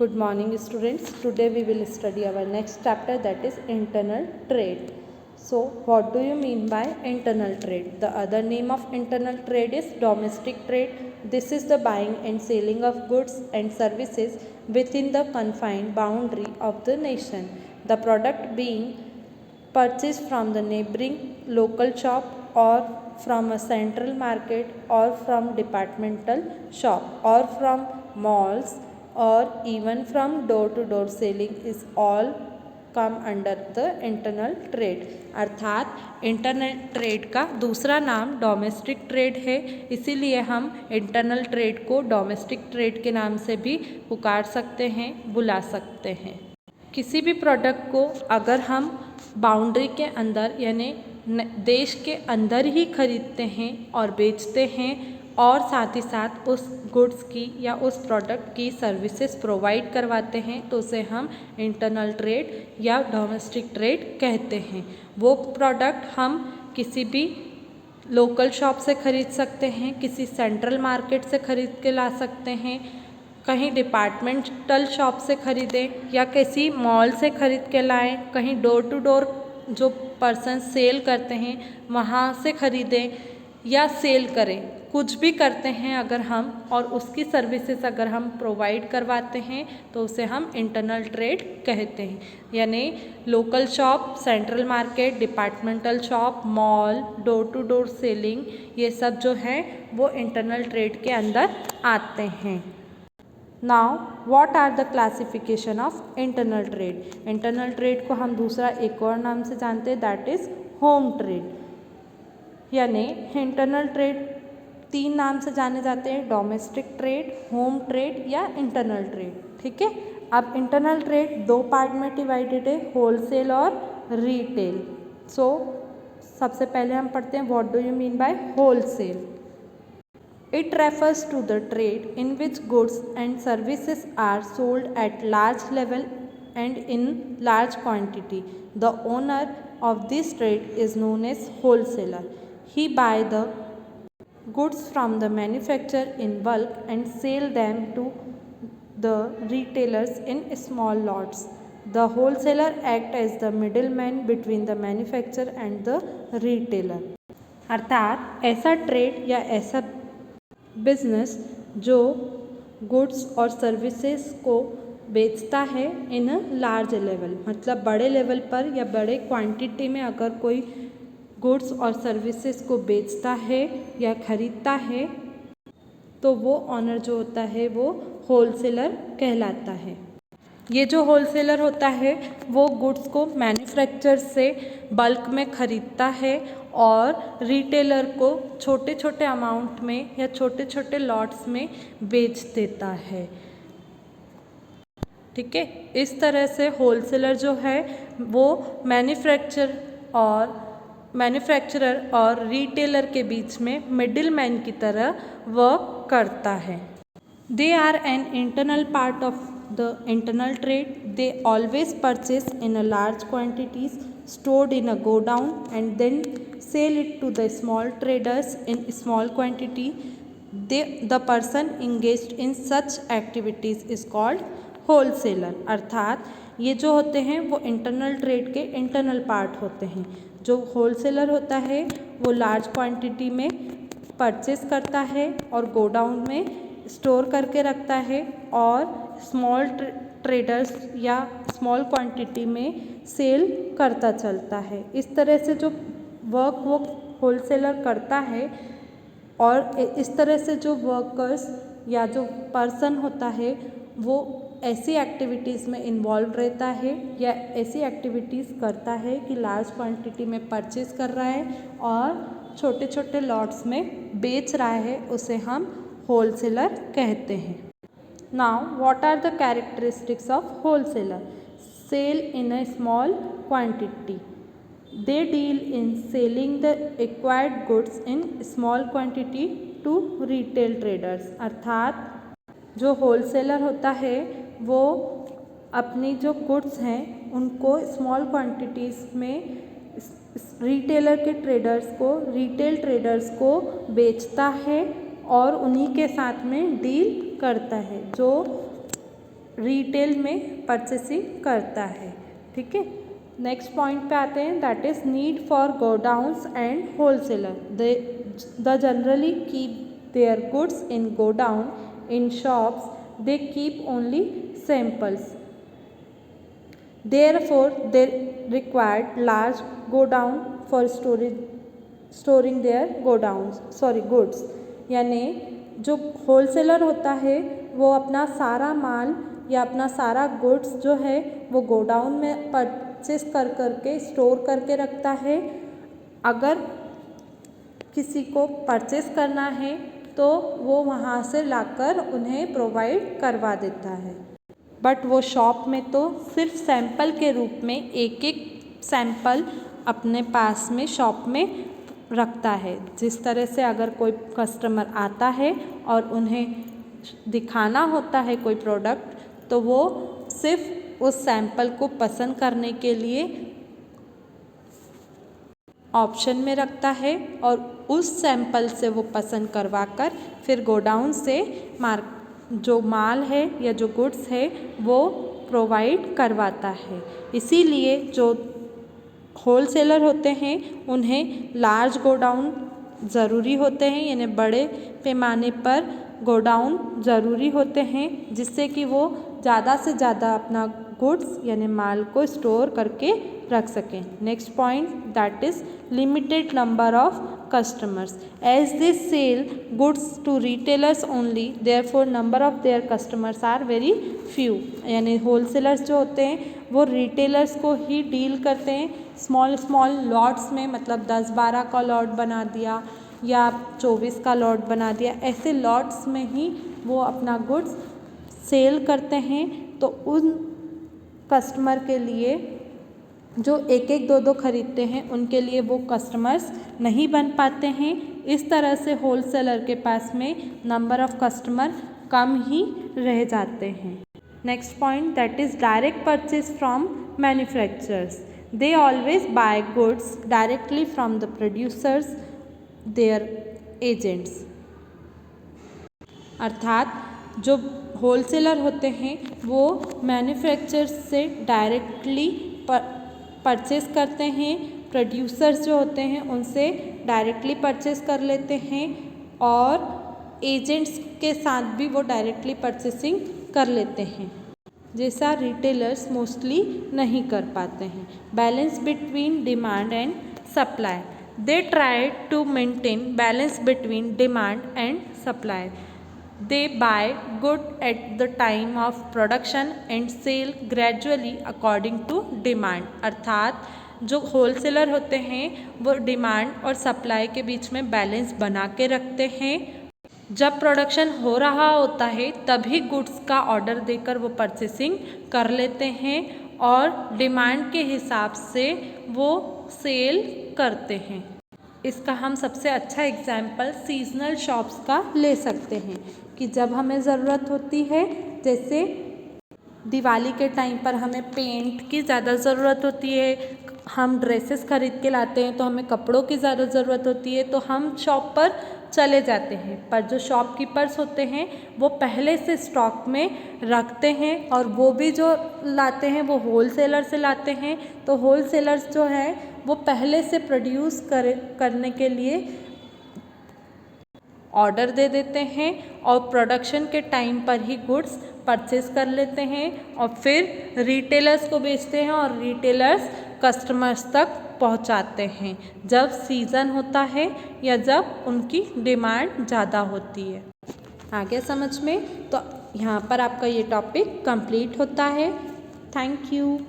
Good morning students. Today we will study our next chapter, that is internal trade. So what do you mean by internal trade? The other name of internal trade is domestic trade. This is the buying and selling of goods and services within the confined boundary of the nation. The product being purchased from the neighboring local shop or from a central market or from departmental shop or from malls or even from door to door selling is all come under the internal trade. अर्थात internal trade का दूसरा नाम domestic trade है, इसीलिए हम internal trade को domestic trade के नाम से भी पुकार सकते हैं, बुला सकते हैं। किसी भी प्रोडक्ट को अगर हम बाउंड्री के अंदर यानी देश के अंदर ही खरीदते हैं और बेचते हैं और साथ ही साथ उस गुड्स की या उस प्रोडक्ट की सर्विसेज प्रोवाइड करवाते हैं तो उसे हम इंटरनल ट्रेड या डोमेस्टिक ट्रेड कहते हैं। वो प्रोडक्ट हम किसी भी लोकल शॉप से खरीद सकते हैं, किसी सेंट्रल मार्केट से खरीद के ला सकते हैं, कहीं डिपार्टमेंटल शॉप से खरीदें या किसी मॉल से खरीद के लाएं, कहीं डोर टू डोर जो पर्सन सेल करते हैं वहाँ से खरीदें या सेल करें, कुछ भी करते हैं अगर हम और उसकी सर्विसेज अगर हम प्रोवाइड करवाते हैं तो उसे हम इंटरनल ट्रेड कहते हैं। यानी local shop, central market, departmental shop, mall, door to door selling, ये सब जो है वो इंटरनल ट्रेड के अंदर आते हैं। Now what are the classification of internal trade? Internal trade को हम दूसरा एक और नाम से जानते हैं, दैट इज़ होम ट्रेड। यानी इंटरनल ट्रेड तीन नाम से जाने जाते हैं, डोमेस्टिक ट्रेड, होम ट्रेड या इंटरनल ट्रेड। ठीक है, अब इंटरनल ट्रेड दो पार्ट में डिवाइडेड है, होलसेल और रिटेल। सो सबसे पहले हम पढ़ते हैं what do you mean by wholesale. It refers to the trade in which goods and services are sold at large level and in large quantity. The owner of this trade is known as wholesaler. He buys the goods from the manufacturer in bulk and sell them to the retailers in small lots. The wholesaler acts as the middleman between the manufacturer and the retailer. अर्थात ऐसा trade या ऐसा business जो goods और services को बेचता है in large level, मतलब बड़े लेवल पर या बड़े क्वांटिटी में अगर कोई गुड्स और सर्विसेज को बेचता है या खरीदता है तो वो ऑनर जो होता है वो होलसेलर कहलाता है। ये जो होलसेलर होता है वो गुड्स को मैन्युफैक्चरर से बल्क में खरीदता है और रिटेलर को छोटे छोटे अमाउंट में या छोटे छोटे लॉट्स में बेच देता है। ठीक है, इस तरह से होलसेलर जो है वो मैन्युफैक्चरर और रिटेलर के बीच में मिडिल मैन की तरह वर्क करता है। They are an internal part of the internal trade. They always purchase in a large quantities stored in a godown and then sell it to the small traders in small quantity. The person engaged in such activities is called wholesaler. अर्थात ये जो होते हैं वो internal trade के internal part होते हैं। जो होलसेलर होता है वो लार्ज क्वांटिटी में परचेस करता है और गोडाउन में स्टोर करके रखता है और स्मॉल ट्रेडर्स या स्मॉल क्वांटिटी में सेल करता चलता है। इस तरह से जो वर्क वो होलसेलर करता है और इस तरह से जो वर्कर्स या जो पर्सन होता है वो ऐसी एक्टिविटीज़ में इन्वॉल्व रहता है या ऐसी एक्टिविटीज़ करता है कि लार्ज क्वांटिटी में परचेज कर रहा है और छोटे छोटे लॉट्स में बेच रहा है, उसे हम होलसेलर कहते हैं। Now what are the characteristics of wholesaler? Sale in a small quantity. They deal in selling the acquired goods in small quantity to retail traders. अर्थात जो होलसेलर होता है वो अपनी जो गुड्स हैं उनको स्मॉल क्वांटिटीज़ में रिटेलर के रिटेल ट्रेडर्स को बेचता है और उन्हीं के साथ में डील करता है। जो रिटेल में परचेसिंग करता है। ठीक है, नेक्स्ट पॉइंट पे आते हैं, that is need for godowns and wholesaler. The generally keep their goods in godown, in shops they keep only samples. Therefore, they required large godown for storing their goods. यानी जो wholesaler होता है वो अपना सारा माल या अपना सारा गुड्स जो है वो गोडाउन में परचेस कर करके स्टोर करके रखता है। अगर किसी को परचेस करना है तो वो वहाँ से लाकर उन्हें प्रोवाइड करवा देता है। बट वो शॉप में तो सिर्फ सैंपल के रूप में एक एक सैंपल अपने पास में शॉप में रखता है। जिस तरह से अगर कोई कस्टमर आता है और उन्हें दिखाना होता है कोई प्रोडक्ट तो वो सिर्फ उस सैंपल को पसंद करने के लिए ऑप्शन में रखता है और उस सैंपल से वो पसंद करवा कर फिर गोडाउन से जो माल है या जो गुड्स है वो प्रोवाइड करवाता है। इसीलिए जो होलसेलर होते हैं उन्हें लार्ज गोडाउन ज़रूरी होते हैं, यानी बड़े पैमाने पर गोडाउन ज़रूरी होते हैं जिससे कि वो ज़्यादा से ज़्यादा अपना गुड्स यानी माल को स्टोर करके रख सकें। Next point, that is limited number of customers. As they sell goods to retailers only, therefore number of their customers are very few. यानी होलसेलर्स जो होते हैं वो रिटेलर्स को ही डील करते हैं स्मॉल स्मॉल लॉट्स में, मतलब 10-12 का लॉट बना दिया या 24 का लॉट बना दिया, ऐसे लॉट्स में ही वो अपना गुड्स सेल करते हैं। तो उन कस्टमर के लिए जो एक एक दो दो खरीदते हैं उनके लिए वो कस्टमर्स नहीं बन पाते हैं। इस तरह से होलसेलर के पास में नंबर ऑफ कस्टमर कम ही रह जाते हैं। Next point, that is direct purchase from manufacturers. They always buy goods directly from the producers their agents. अर्थात जो होलसेलर होते हैं वो मैन्युफैक्चरर्स से डायरेक्टली परचेस करते हैं, प्रोड्यूसर्स जो होते हैं उनसे डायरेक्टली परचेस कर लेते हैं और एजेंट्स के साथ भी वो डायरेक्टली परचेसिंग कर लेते हैं, जैसा रिटेलर्स मोस्टली नहीं कर पाते हैं। Balance between demand and supply. They try to maintain balance between demand and supply. They buy good at the time of production and sell gradually according to demand। अर्थात जो होलसेलर होते हैं वो demand और सप्लाई के बीच में balance बना के रखते हैं। जब प्रोडक्शन हो रहा होता है तभी गुड्स का ऑर्डर देकर वो परचेसिंग कर लेते हैं और डिमांड के हिसाब से वो सेल करते हैं। इसका हम सबसे अच्छा एग्जाम्पल सीजनल शॉप्स का ले सकते हैं कि जब हमें ज़रूरत होती है, जैसे दिवाली के टाइम पर हमें पेंट की ज़्यादा ज़रूरत होती है, हम ड्रेसेस खरीद के लाते हैं तो हमें कपड़ों की ज़्यादा ज़रूरत होती है तो हम शॉप पर चले जाते हैं। पर जो शॉपकीपर्स होते हैं वो पहले से स्टॉक में रखते हैं और वो भी जो लाते हैं वो होलसेलर से लाते हैं। तो होलसेलर्स जो है वो पहले से प्रोड्यूस करने के लिए ऑर्डर दे देते हैं और प्रोडक्शन के टाइम पर ही गुड्स परचेस कर लेते हैं और फिर रिटेलर्स को बेचते हैं और रिटेलर्स कस्टमर्स तक पहुंचाते हैं जब सीज़न होता है या जब उनकी डिमांड ज़्यादा होती है। आगे समझ में? तो यहाँ पर आपका ये टॉपिक कंप्लीट होता है। Thank you.